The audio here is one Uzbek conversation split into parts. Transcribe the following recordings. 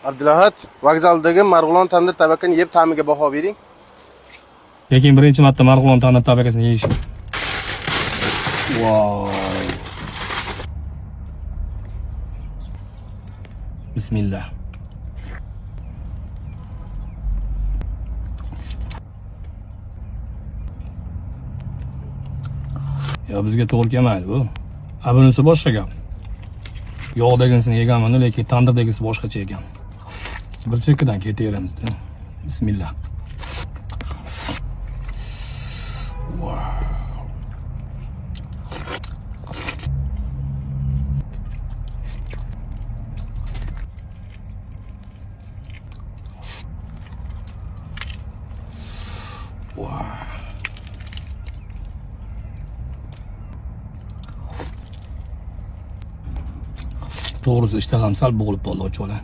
Abdulahat, vokzaldagi Marg'ilon tandir tabakini yeb ta'miga baho bering. Lekin birinchi marta Marg'ilon tandir tabakasini yeyish. Wow. Bismillah. Ya bizga to'g'ri kelmaydi bu. Bunisi boshqa gap. Yog'dagisini yeganman, lekin tandirdagisi boshqacha ekan. Bir chekkadan ketaveramizda. Bismillah. Wow. Wow. To'g'risi ishtaham sal bo'g'ilib qoldi, ochvolar.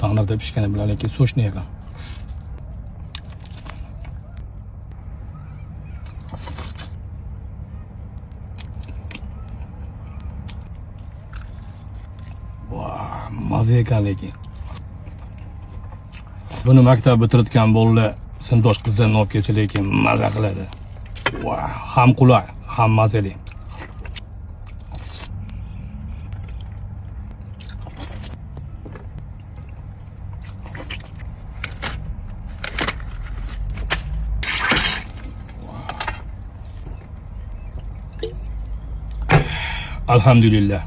Tandirda pishgani bilan lekin so'shni ekan. Voy, mazza ekan lekin. Buni maktab bitirayotgan bolalar, sinfdosh qizlarni olib kelsa lekin mazza qiladi. Voy, ham qulay, ham mazali. Alhamdulillah.